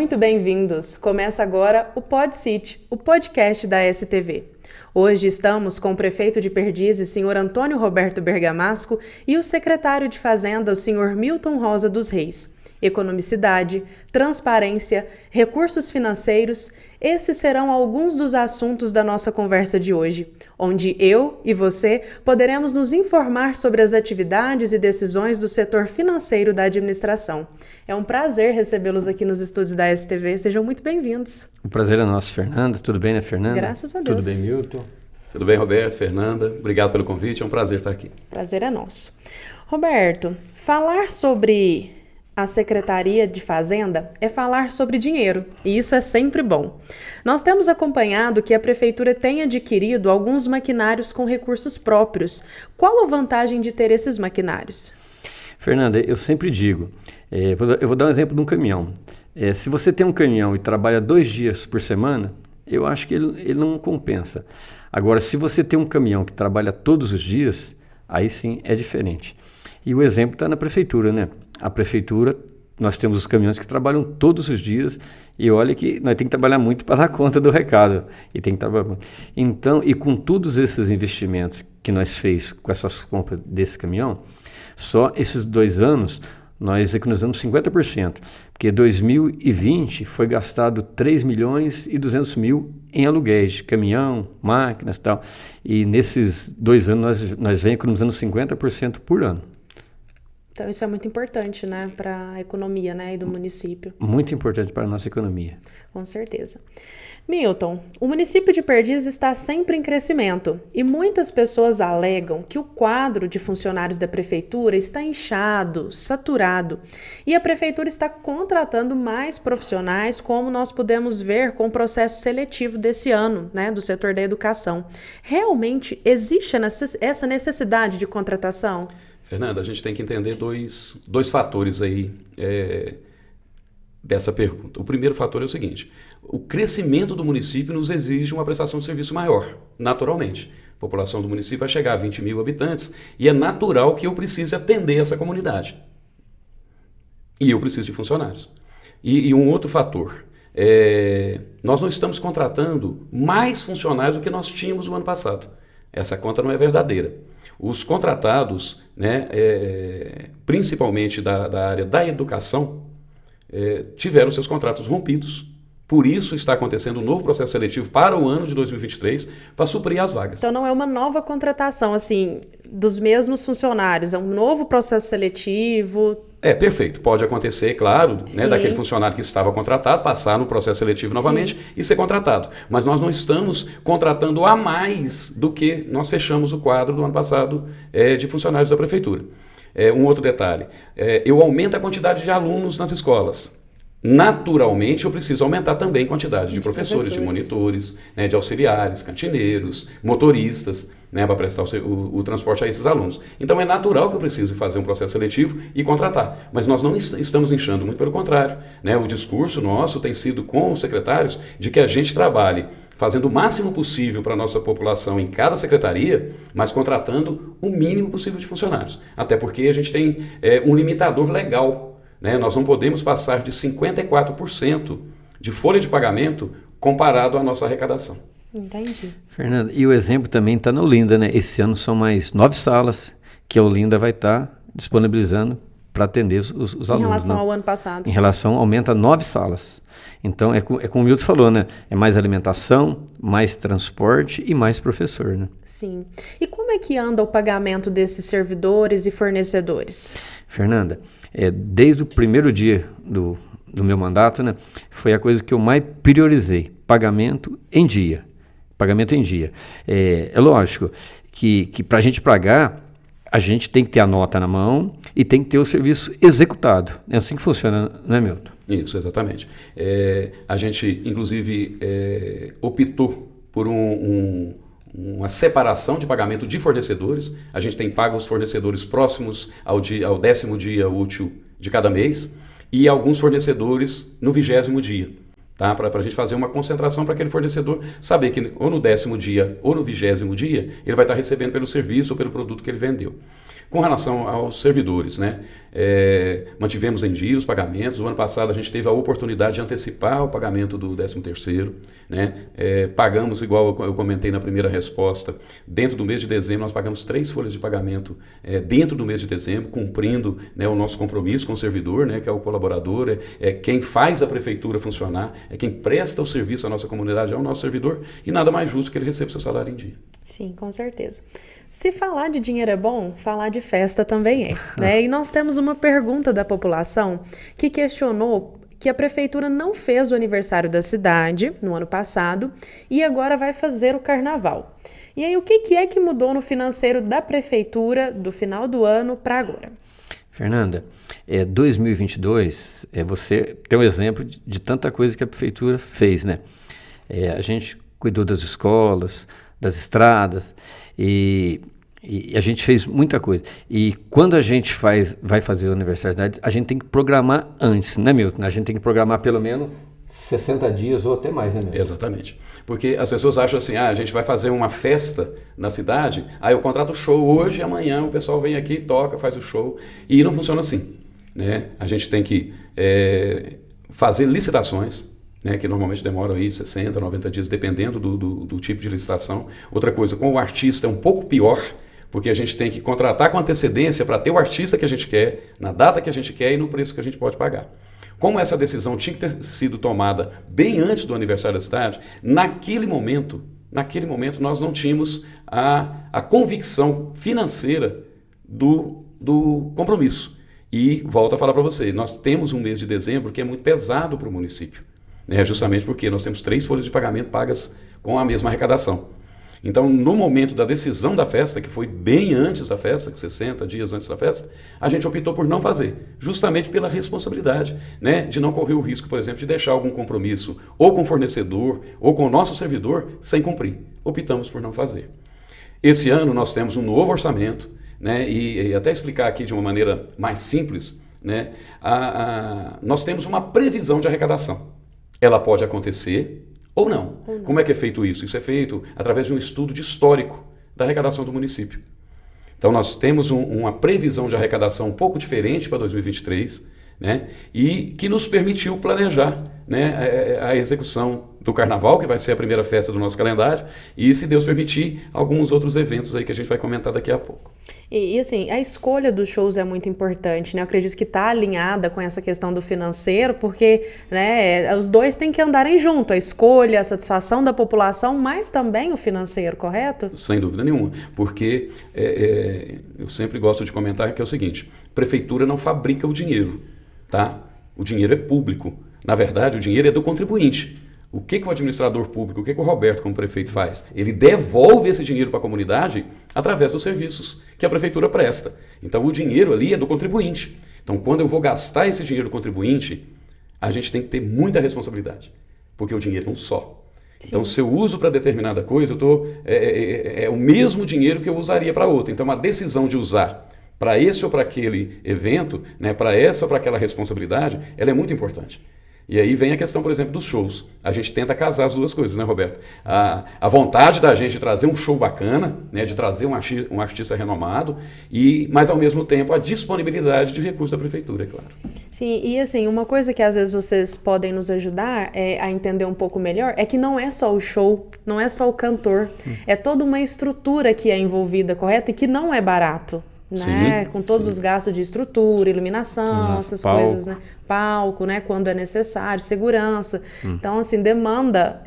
muito bem-vindos! Começa agora o PodCity, o podcast da STV. Hoje estamos com o prefeito de Perdizes, senhor Antônio Roberto Bergamasco, e o secretário de Fazenda, o senhor Milton Rosa dos Reis. Economicidade, transparência, recursos financeiros, esses serão alguns dos assuntos da nossa conversa de hoje, onde eu e você poderemos nos informar sobre as atividades e decisões do setor financeiro da administração. É um prazer recebê-los aqui nos estúdios da STV. Sejam muito bem-vindos. O prazer é nosso, Fernanda. Tudo bem, né, Fernanda? Graças a Deus. Tudo bem, Milton? Tudo bem, Roberto, Fernanda? Obrigado pelo convite, é um prazer estar aqui. Prazer é nosso. Roberto, falar sobre a Secretaria de Fazenda é falar sobre dinheiro, e isso é sempre bom. Nós temos acompanhado que a Prefeitura tem adquirido alguns maquinários com recursos próprios. Qual a vantagem de ter esses maquinários? Fernanda, eu sempre digo, eu vou dar um exemplo de um caminhão. Se você tem um caminhão e trabalha 2 dias por semana, eu acho que ele não compensa. Agora, se você tem um caminhão que trabalha todos os dias, aí sim é diferente. E o exemplo está na Prefeitura, né? A Prefeitura, nós temos os caminhões que trabalham todos os dias e olha que nós temos que trabalhar muito para dar conta do recado. E tem que trabalhar muito. Então, e com todos esses investimentos que nós fez com essas compras desse caminhão, só esses 2 anos nós economizamos 50%, porque 2020 foi gastado 3 milhões e 200 mil em aluguéis de caminhão, máquinas e tal. E nesses 2 anos nós vem economizando 50% por ano. Então isso é muito importante, né, para a economia, né, e do município. Muito importante para a nossa economia. Com certeza. Milton, o município de Perdizes está sempre em crescimento e muitas pessoas alegam que o quadro de funcionários da prefeitura está inchado, saturado e a prefeitura está contratando mais profissionais, como nós pudemos ver com o processo seletivo desse ano, né, do setor da educação. Realmente existe essa necessidade de contratação? Fernanda, a gente tem que entender dois fatores aí dessa pergunta. O primeiro fator é o seguinte: o crescimento do município nos exige uma prestação de serviço maior, naturalmente. A população do município vai chegar a 20 mil habitantes e é natural que eu precise atender essa comunidade. E eu preciso de funcionários. E um outro fator, nós não estamos contratando mais funcionários do que nós tínhamos no ano passado. Essa conta não é verdadeira. Os contratados, né, principalmente da área da educação, tiveram seus contratos rompidos. Por isso está acontecendo um novo processo seletivo para o ano de 2023 para suprir as vagas. Então não é uma nova contratação, assim, dos mesmos funcionários, é um novo processo seletivo. Perfeito. Pode acontecer, claro, né, daquele funcionário que estava contratado, passar no processo seletivo novamente e ser contratado. Mas nós não estamos contratando a mais do que nós fechamos o quadro do ano passado de funcionários da prefeitura. Um outro detalhe, eu aumento a quantidade de alunos nas escolas. Naturalmente, eu preciso aumentar também a quantidade de professores, de monitores, né, de auxiliares, cantineiros, motoristas, né, para prestar o transporte a esses alunos. Então, é natural que eu preciso fazer um processo seletivo e contratar. Mas nós não estamos inchando, muito pelo contrário. Né? O discurso nosso tem sido com os secretários de que a gente trabalhe fazendo o máximo possível para a nossa população em cada secretaria, mas contratando o mínimo possível de funcionários. Até porque a gente tem um limitador legal. Né? Nós não podemos passar de 54% de folha de pagamento comparado à nossa arrecadação. Entendi. Fernanda, e o exemplo também está na Olinda, né? Esse ano são mais 9 salas que a Olinda vai estar disponibilizando para atender os alunos. Em relação ao ano passado. Em relação, aumenta 9 salas. Então, como o Milton falou, né? É mais alimentação, mais transporte e mais professor, né? Sim. E como é que anda o pagamento desses servidores e fornecedores? Fernanda, desde o primeiro dia do meu mandato, né? Foi a coisa que eu mais priorizei. Pagamento em dia. Pagamento em dia. É lógico que para a gente pagar, a gente tem que ter a nota na mão e tem que ter o serviço executado. É assim que funciona, não é, Milton? Isso, exatamente. A gente, inclusive, optou por uma separação de pagamento de fornecedores. A gente tem pago os fornecedores próximos ao 10º dia útil de cada mês e alguns fornecedores no 20º dia. Tá? Para a gente fazer uma concentração para aquele fornecedor saber que ou no 10º dia ou no 20º dia ele vai estar recebendo pelo serviço ou pelo produto que ele vendeu. Com relação aos servidores, né? Mantivemos em dia os pagamentos. O ano passado a gente teve a oportunidade de antecipar o pagamento do 13º, né? Pagamos, igual eu comentei na primeira resposta, dentro do mês de dezembro nós pagamos 3 folhas de pagamento dentro do mês de dezembro, cumprindo, né, o nosso compromisso com o servidor, né, que é o colaborador, quem faz a prefeitura funcionar, é quem presta o serviço à nossa comunidade, é o nosso servidor, e nada mais justo que ele receba seu salário em dia. Sim, com certeza. Se falar de dinheiro é bom, falar de festa também é, né? E nós temos uma pergunta da população que questionou que a prefeitura não fez o aniversário da cidade no ano passado e agora vai fazer o carnaval. E aí, o que é que mudou no financeiro da prefeitura do final do ano para agora? Fernanda, 2022, você tem um exemplo de tanta coisa que a prefeitura fez, né? A gente cuidou das escolas, das estradas e a gente fez muita coisa. E quando a gente vai fazer a aniversário da cidade, a gente tem que programar antes, né, Milton? A gente tem que programar pelo menos 60 dias ou até mais, né, Milton? Exatamente. Porque as pessoas acham assim, a gente vai fazer uma festa na cidade, aí eu contrato o show hoje e amanhã o pessoal vem aqui, toca, faz o show. E não funciona assim, né? A gente tem que fazer licitações, né, que normalmente demoram aí 60, 90 dias, dependendo do tipo de licitação. Outra coisa, com o artista é um pouco pior, porque a gente tem que contratar com antecedência para ter o artista que a gente quer, na data que a gente quer e no preço que a gente pode pagar. Como essa decisão tinha que ter sido tomada bem antes do aniversário da cidade, naquele momento nós não tínhamos a convicção financeira do compromisso. E volto a falar para você, nós temos um mês de dezembro que é muito pesado para o município. Justamente porque nós temos 3 folhas de pagamento pagas com a mesma arrecadação. Então, no momento da decisão da festa, que foi bem antes da festa, 60 dias antes da festa, a gente optou por não fazer, justamente pela responsabilidade, né, de não correr o risco, por exemplo, de deixar algum compromisso ou com o fornecedor ou com o nosso servidor sem cumprir. Optamos por não fazer. Esse ano nós temos um novo orçamento, né, e até explicar aqui de uma maneira mais simples, né, nós temos uma previsão de arrecadação. Ela pode acontecer ou não. Como é que é feito isso? Isso é feito através de um estudo de histórico da arrecadação do município. Então, nós temos uma previsão de arrecadação um pouco diferente para 2023, né? E que nos permitiu planejar, né, a execução do Carnaval, que vai ser a primeira festa do nosso calendário, e, se Deus permitir, alguns outros eventos aí que a gente vai comentar daqui a pouco. E assim, a escolha dos shows é muito importante, né? Eu acredito que está alinhada com essa questão do financeiro, porque, né, os dois têm que andarem junto, a escolha, a satisfação da população, mas também o financeiro, correto? Sem dúvida nenhuma, porque eu sempre gosto de comentar que é o seguinte, prefeitura não fabrica o dinheiro, tá? O dinheiro é público. Na verdade, o dinheiro é do contribuinte. O que o administrador público, o que o Roberto, como prefeito, faz? Ele devolve esse dinheiro para a comunidade através dos serviços que a prefeitura presta. Então, o dinheiro ali é do contribuinte. Então, quando eu vou gastar esse dinheiro do contribuinte, a gente tem que ter muita responsabilidade, porque o dinheiro é um só. Sim. Então, se eu uso para determinada coisa, é o mesmo dinheiro que eu usaria para outra. Então, a decisão de usar para esse ou para aquele evento, né, para essa ou para aquela responsabilidade, ela é muito importante. E aí vem a questão, por exemplo, dos shows. A gente tenta casar as duas coisas, né, Roberto? A vontade da gente de trazer um show bacana, né, de trazer um artista renomado, mas ao mesmo tempo a disponibilidade de recursos da prefeitura, é claro. Sim, e assim, uma coisa que às vezes vocês podem nos ajudar a entender um pouco melhor é que não é só o show, não é só o cantor, é toda uma estrutura que é envolvida, correto? E que não é barato. Né? Sim, com todos os gastos de estrutura, iluminação, essas coisas, né? Palco, né? Quando é necessário, segurança. Então, assim, demanda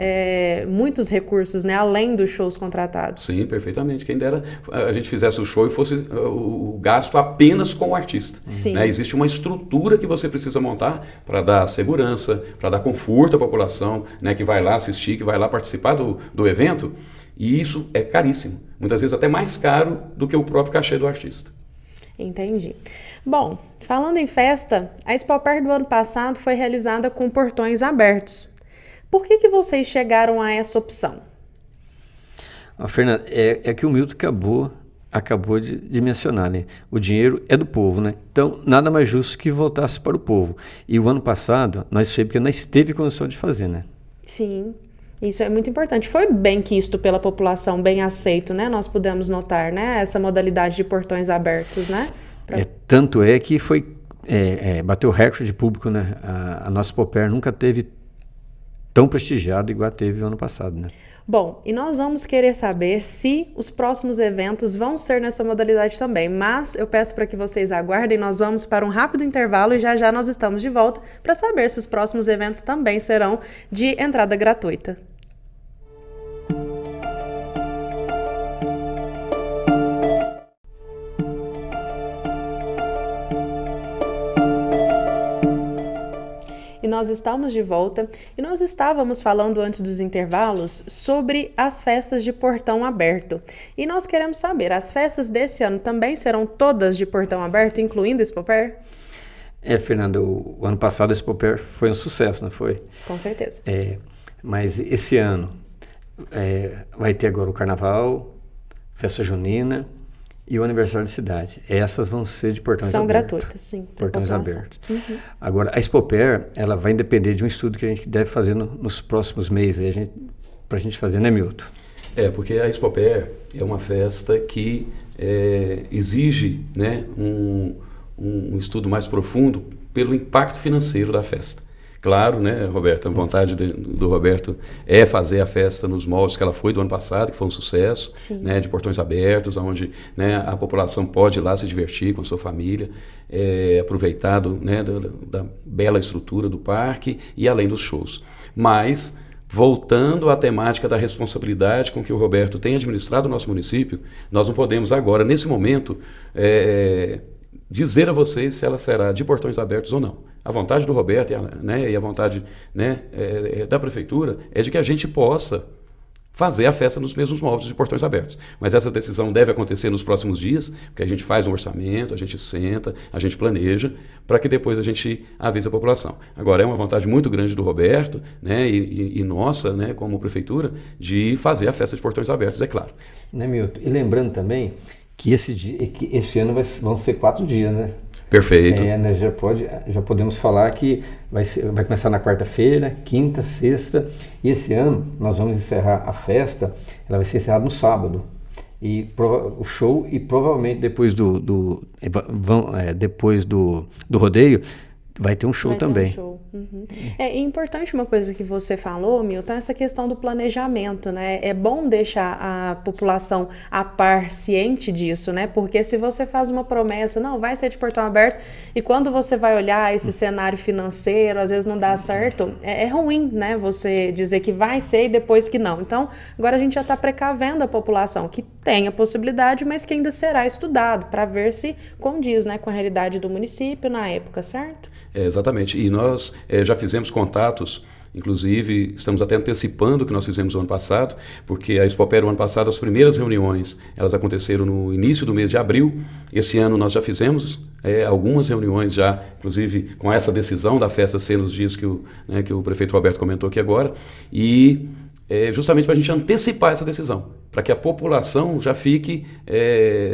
muitos recursos, né? Além dos shows contratados. Sim, perfeitamente. Quem dera a gente fizesse o show e fosse o gasto apenas com o artista. Sim. Né? Existe uma estrutura que você precisa montar para dar segurança, para dar conforto à população, né? Que vai lá assistir, que vai lá participar do evento. E isso é caríssimo. Muitas vezes até mais caro do que o próprio cachê do artista. Entendi. Bom, falando em festa, a Expopar do ano passado foi realizada com portões abertos. Por que vocês chegaram a essa opção? Fernanda, é que o Milton acabou de mencionar, né? O dinheiro é do povo, né? Então, nada mais justo que voltasse para o povo. E o ano passado, nós fizemos porque nós teve condição de fazer, né? Sim. Isso é muito importante. Foi bem quisto pela população, bem aceito, né? Nós pudemos notar, né? Essa modalidade de portões abertos, né? Tanto é que bateu recorde de público, né? A nossa Expopert nunca teve tão prestigiada igual teve o ano passado, né? Bom, e nós vamos querer saber se os próximos eventos vão ser nessa modalidade também, mas eu peço para que vocês aguardem, nós vamos para um rápido intervalo e já já nós estamos de volta para saber se os próximos eventos também serão de entrada gratuita. E nós estamos de volta e nós estávamos falando antes dos intervalos sobre as festas de portão aberto. E nós queremos saber, as festas desse ano também serão todas de portão aberto, incluindo a Expopert? Fernanda, o ano passado a Expopert foi um sucesso, não foi? Com certeza. Mas esse ano vai ter agora o Carnaval, Festa Junina e o Aniversário de Cidade. Essas vão ser de portões São abertos. São gratuitas, sim. Portões abertos. Uhum. Agora, a Expopert, ela vai depender de um estudo que a gente deve fazer nos próximos meses, para a gente fazer, né, Milton? Porque a Expopert é uma festa que exige, né, um estudo mais profundo pelo impacto financeiro da festa. Claro, né, Roberto, a vontade do Roberto é fazer a festa nos moldes que ela foi do ano passado, que foi um sucesso, né, de portões abertos, onde, né, a população pode ir lá se divertir com a sua família, aproveitar né, da bela estrutura do parque e além dos shows. Mas, voltando à temática da responsabilidade com que o Roberto tem administrado o nosso município, nós não podemos agora, nesse momento, dizer a vocês se ela será de portões abertos ou não. A vontade do Roberto e a vontade, né, da Prefeitura é de que a gente possa fazer a festa nos mesmos moldes de portões abertos. Mas essa decisão deve acontecer nos próximos dias, porque a gente faz um orçamento, a gente senta, a gente planeja, para que depois a gente avise a população. Agora, é uma vontade muito grande do Roberto, né, e nossa, né, como Prefeitura, de fazer a festa de portões abertos, é claro. Né, Milton? E lembrando também que esse ano vão ser 4 dias, né? Perfeito. Nós já podemos falar que vai começar na quarta-feira, quinta, sexta, e esse ano nós vamos encerrar a festa, ela vai ser encerrada no sábado. E o show, e provavelmente depois do rodeio, vai ter um show também. Uhum. É importante uma coisa que você falou, Milton, essa questão do planejamento, né? É bom deixar a população a par, ciente disso, né? Porque se você faz uma promessa, não, vai ser de portão aberto, e quando você vai olhar esse cenário financeiro, às vezes não dá certo, é ruim, né? Você dizer que vai ser e depois que não. Então, agora a gente já está precavendo a população, que tem a possibilidade, mas que ainda será estudado, para ver se condiz, né, com a realidade do município na época, certo? Exatamente, e nós já fizemos contatos, inclusive estamos até antecipando o que nós fizemos no ano passado, porque a Expopert, no ano passado, as primeiras reuniões, elas aconteceram no início do mês de abril. Esse ano nós já fizemos algumas reuniões já, inclusive com essa decisão da festa ser nos dias que o prefeito Roberto comentou aqui agora, e justamente para a gente antecipar essa decisão, para que a população já fique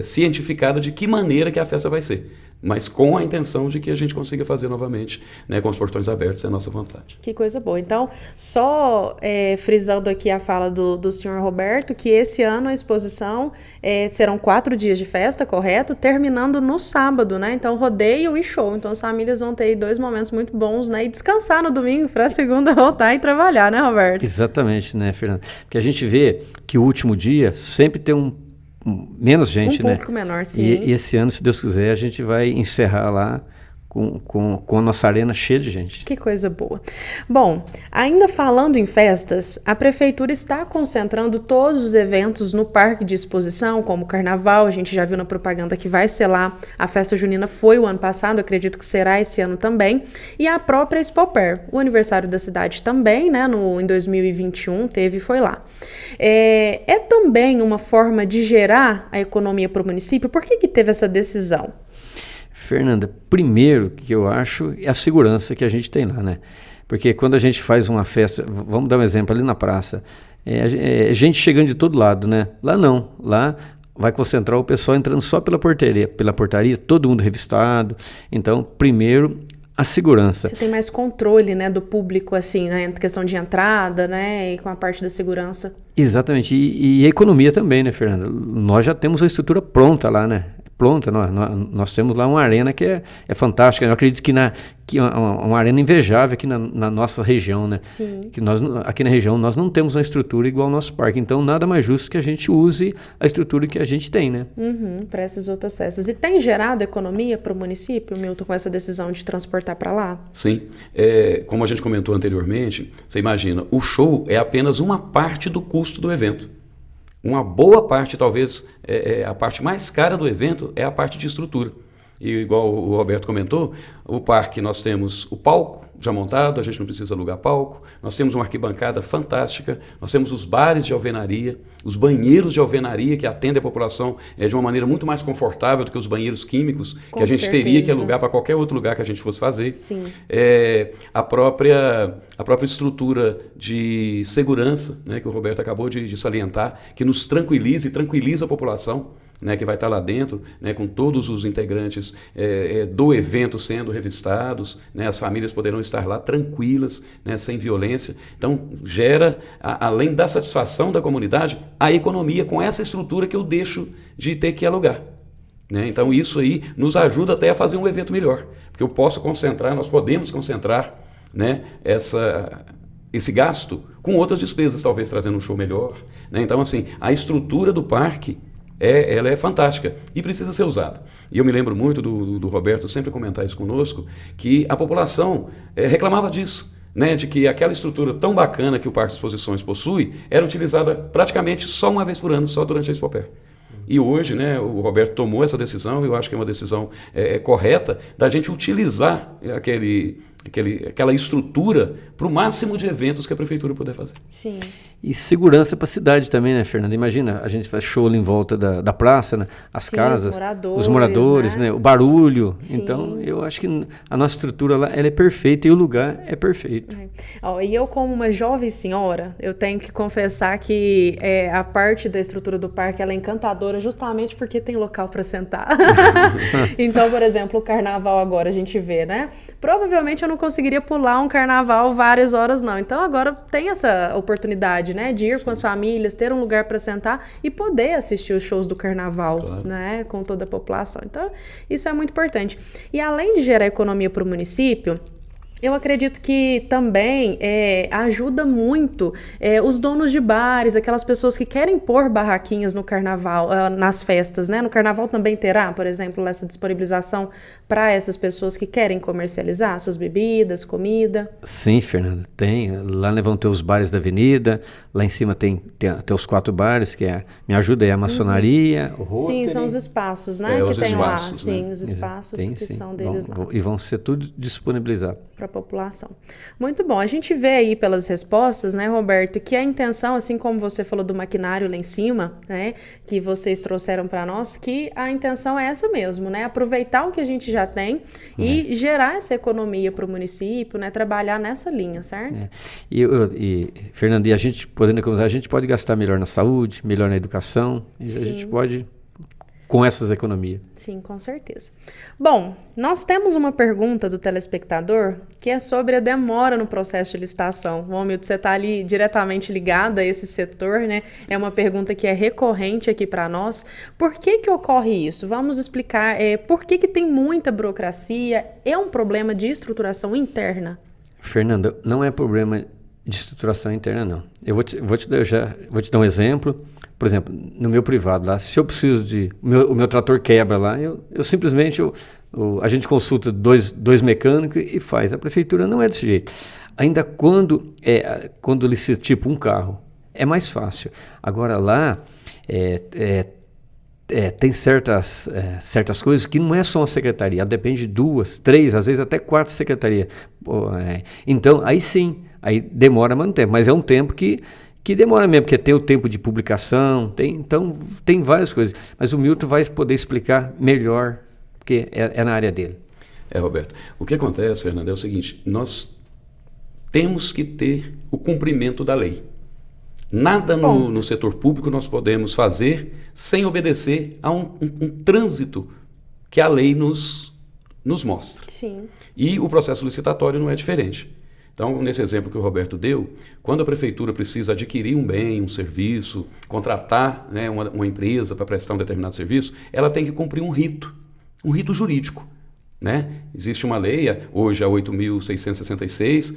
cientificada de que maneira que a festa vai ser, mas com a intenção de que a gente consiga fazer novamente, né, com os portões abertos, é a nossa vontade. Que coisa boa. Então, só frisando aqui a fala do senhor Roberto, que esse ano a exposição serão 4 dias de festa, correto? Terminando no sábado, né? Então, rodeio e show. Então, as famílias vão ter 2 momentos muito bons, né? E descansar no domingo para a segunda voltar e trabalhar, né, Roberto? Exatamente, né, Fernanda? Porque a gente vê que o último dia sempre tem menos gente, né? Público menor, sim. E esse ano, se Deus quiser, a gente vai encerrar lá com a nossa arena cheia de gente. Que coisa boa. Bom, ainda falando em festas, a Prefeitura está concentrando todos os eventos no parque de exposição, como o Carnaval, a gente já viu na propaganda que vai ser lá, a Festa Junina foi o ano passado, acredito que será esse ano também, e a própria Expopert, o aniversário da cidade também, né, em 2021, foi lá. É também uma forma de gerar a economia para o município? Por que teve essa decisão? Fernanda, primeiro que eu acho é a segurança que a gente tem lá, né? Porque quando a gente faz uma festa, vamos dar um exemplo, ali na praça, gente chegando de todo lado, né? Lá não, lá vai concentrar o pessoal entrando só pela portaria, todo mundo revistado. Então, primeiro, a segurança. Você tem mais controle, né, do público, assim, né, questão de entrada, né, e com a parte da segurança. Exatamente. E a economia também, né, Fernanda? Nós já temos a estrutura pronta lá, né? Pronta, nós temos lá uma arena que é fantástica. Eu acredito que uma arena invejável aqui na nossa região, né? Sim. Que aqui na região nós não temos uma estrutura igual ao nosso parque, então nada mais justo que a gente use a estrutura que a gente tem, né? Para essas outras festas. E tem gerado economia para o município, Milton, com essa decisão de transportar para lá? Sim. Como a gente comentou anteriormente, você imagina, o show é apenas uma parte do custo do evento. Uma boa parte, talvez a parte mais cara do evento, é a parte de estrutura. E igual o Roberto comentou, o parque nós temos o palco já montado, a gente não precisa alugar palco, nós temos uma arquibancada fantástica, nós temos os bares de alvenaria, os banheiros de alvenaria que atendem a população de uma maneira muito mais confortável do que os banheiros químicos, Com que a gente certeza. teria que alugar para qualquer outro lugar que a gente fosse fazer. Sim. A própria estrutura de segurança, né, que o Roberto acabou de salientar, que nos tranquiliza e tranquiliza a população, né, que vai estar lá dentro, né, com todos os integrantes do evento sendo revistados, né, as famílias poderão estar lá tranquilas, né, sem violência. Então, gera, além da satisfação da comunidade, a economia com essa estrutura que eu deixo de ter que alugar. Né? Então, isso aí nos ajuda até a fazer um evento melhor, porque nós podemos concentrar, né, esse gasto com outras despesas, talvez trazendo um show melhor. Né? Então, assim, a estrutura do parque ela é fantástica e precisa ser usada. E eu me lembro muito do Roberto sempre comentar isso conosco, que a população reclamava disso, né, de que aquela estrutura tão bacana que o Parque de Exposições possui era utilizada praticamente só uma vez por ano, só durante a Expoper. E hoje, né, o Roberto tomou essa decisão, e eu acho que é uma decisão correta, da gente utilizar aquela estrutura para o máximo de eventos que a prefeitura puder fazer. Sim. E segurança para a cidade também, né, Fernanda? Imagina, a gente faz show ali em volta da praça, né? As Sim, casas, os moradores, né? O barulho. Sim. Então, eu acho que a nossa estrutura lá ela é perfeita e o lugar é perfeito. E eu, como uma jovem senhora, eu tenho que confessar que a parte da estrutura do parque ela é encantadora justamente porque tem local para sentar. Então, por exemplo, o carnaval agora a gente vê, né? Provavelmente eu não conseguiria pular um carnaval várias horas, não. Então, agora tem essa oportunidade, né? De ir com as famílias, ter um lugar para sentar e poder assistir os shows do carnaval, claro, né? Com toda a população. Então, isso é muito importante. E além de gerar economia para o município, eu acredito que também ajuda muito os donos de bares, aquelas pessoas que querem pôr barraquinhas no carnaval, nas festas, né? No carnaval também terá, por exemplo, essa disponibilização para essas pessoas que querem comercializar suas bebidas, comida. Sim, Fernanda, tem. Lá vão ter os bares da avenida, lá em cima tem os 4 bares, que Me Ajuda, a maçonaria, o Rotary. Sim, são os espaços, né? Os tem espaços, lá, né? sim, os espaços tem, que sim. são deles lá. E vão ser tudo disponibilizados para a população. Muito bom. A gente vê aí pelas respostas, né, Roberto, que a intenção, assim como você falou do maquinário lá em cima, né, que vocês trouxeram para nós, que a intenção é essa mesmo, né, aproveitar o que a gente já tem e gerar essa economia para o município, né, trabalhar nessa linha, certo? Fernanda, a gente podendo economizar, a gente pode gastar melhor na saúde, melhor na educação, e a gente pode com essas economias. Sim, com certeza. Bom, nós temos uma pergunta do telespectador que é sobre a demora no processo de licitação. O Milton, você está ali diretamente ligado a esse setor, né? Sim. É uma pergunta que é recorrente aqui para nós. Por que ocorre isso? Vamos explicar por que tem muita burocracia? É um problema de estruturação interna? Fernanda, não é problema de estruturação interna, não. Eu vou te dar um exemplo. Por exemplo, no meu privado lá, se eu preciso o meu trator quebra lá, eu simplesmente, a gente consulta dois mecânicos e faz. A prefeitura não é desse jeito. Ainda quando licita tipo um carro, é mais fácil. Agora lá, tem certas coisas que não é só uma secretaria, ela depende de 2, 3, às vezes até 4 secretarias. Então, aí sim, aí demora muito tempo, mas é um tempo que demora mesmo, porque tem o tempo de publicação, então tem várias coisas. Mas o Milton vai poder explicar melhor, porque é na área dele. Roberto, o que acontece, Fernando, é o seguinte, nós temos que ter o cumprimento da lei. Nada no setor público nós podemos fazer sem obedecer a um trânsito que a lei nos nos mostra. Sim. E o processo licitatório não é diferente. Então, nesse exemplo que o Roberto deu, quando a prefeitura precisa adquirir um bem, um serviço, contratar, né, uma empresa para prestar um determinado serviço, ela tem que cumprir um rito jurídico. Né? Existe uma lei, hoje a 8.666,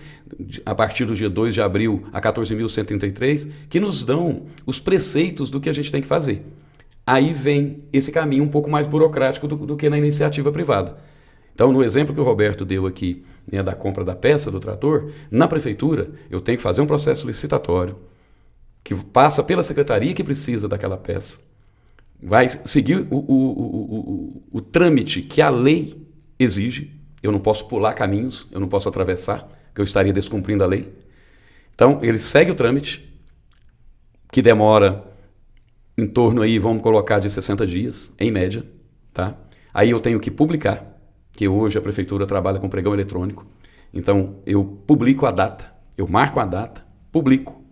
a partir do dia 2 de abril a 14.133, que nos dão os preceitos do que a gente tem que fazer. Aí vem esse caminho um pouco mais burocrático do que na iniciativa privada. Então, no exemplo que o Roberto deu aqui, né, da compra da peça do trator, na prefeitura eu tenho que fazer um processo licitatório que passa pela secretaria que precisa daquela peça, vai seguir o trâmite que a lei exige. Eu não posso pular caminhos, eu não posso atravessar, porque eu estaria descumprindo a lei. Então, ele segue o trâmite, que demora em torno aí, vamos colocar, de 60 dias, em média. Tá? Aí eu tenho que publicar, que hoje a prefeitura trabalha com pregão eletrônico. Então, eu publico a data, eu marco a data, publico.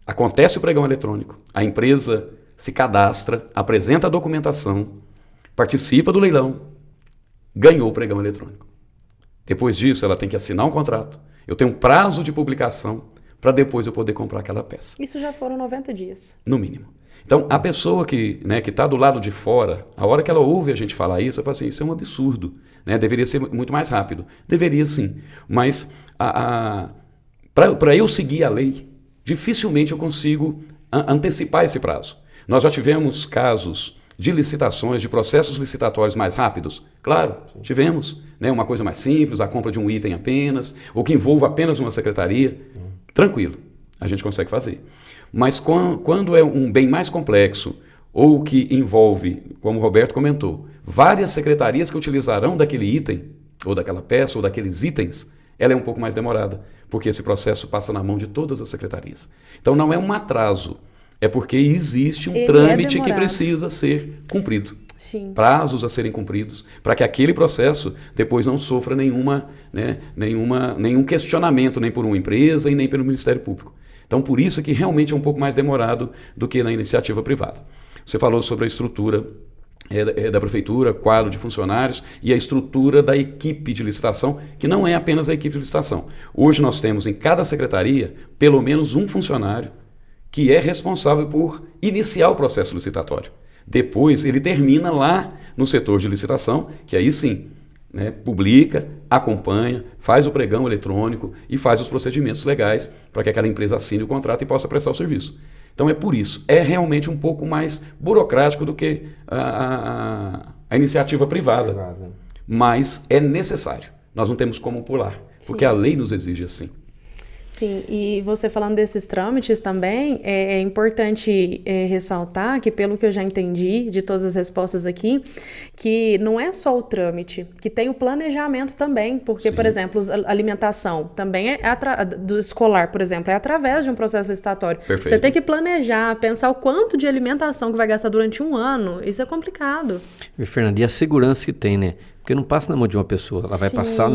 Acontece o pregão eletrônico, a empresa se cadastra, apresenta a documentação, participa do leilão, ganhou o pregão eletrônico. Depois disso, ela tem que assinar um contrato. Eu tenho um prazo de publicação para depois eu poder comprar aquela peça. Isso já foram 90 dias. No mínimo. Então, a pessoa que está do lado de fora, a hora que ela ouve a gente falar isso, ela fala assim, isso é um absurdo. Né? Deveria ser muito mais rápido. Deveria sim. Mas para eu seguir a lei, dificilmente eu consigo antecipar esse prazo. Nós já tivemos casos de licitações, de processos licitatórios mais rápidos? Claro, tivemos. Né? Uma coisa mais simples, a compra de um item apenas, ou que envolva apenas uma secretaria. Tranquilo, a gente consegue fazer. Mas quando é um bem mais complexo, ou que envolve, como o Roberto comentou, várias secretarias que utilizarão daquele item, ou daquela peça, ou daqueles itens, ela é um pouco mais demorada, porque esse processo passa na mão de todas as secretarias. Então não é um atraso, é porque existe um trâmite que precisa ser cumprido. Sim. Prazos a serem cumpridos, para que aquele processo depois não sofra nenhum questionamento, nem por uma empresa e nem pelo Ministério Público. Então, por isso que realmente é um pouco mais demorado do que na iniciativa privada. Você falou sobre a estrutura da prefeitura, quadro de funcionários e a estrutura da equipe de licitação, que não é apenas a equipe de licitação. Hoje nós temos em cada secretaria pelo menos um funcionário que é responsável por iniciar o processo licitatório. Depois ele termina lá no setor de licitação, que aí sim, né, publica, acompanha, faz o pregão eletrônico e faz os procedimentos legais para que aquela empresa assine o contrato e possa prestar o serviço. Então é por isso, é realmente um pouco mais burocrático do que a iniciativa privada, mas é necessário. Nós não temos como pular, porque a lei nos exige assim. Sim, e você falando desses trâmites também, é importante ressaltar que, pelo que eu já entendi de todas as respostas aqui, que não é só o trâmite, que tem o planejamento também, porque, sim, por exemplo, a alimentação também do escolar, por exemplo, é através de um processo licitatório. Perfeito. Você tem que planejar, pensar o quanto de alimentação que vai gastar durante um ano, isso é complicado. E, Fernanda, e a segurança que tem, né? Porque não passa na mão de uma pessoa, ela vai, sim, passar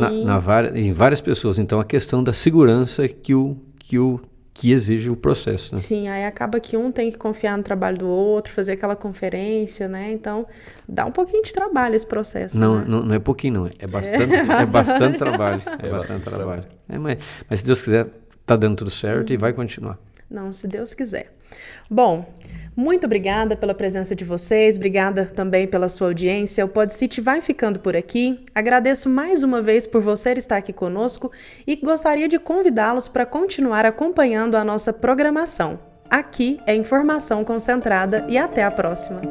em várias pessoas. Então, a questão da segurança que exige o processo, né? Sim, aí acaba que um tem que confiar no trabalho do outro, fazer aquela conferência, né? Então, dá um pouquinho de trabalho esse processo. Não, né? não é pouquinho, não. É bastante trabalho. É bastante trabalho. Mas se Deus quiser, tá dando tudo certo e vai continuar. Não, se Deus quiser. Bom, muito obrigada pela presença de vocês, obrigada também pela sua audiência. O PodCity vai ficando por aqui. Agradeço mais uma vez por você estar aqui conosco e gostaria de convidá-los para continuar acompanhando a nossa programação. Aqui é informação concentrada e até a próxima.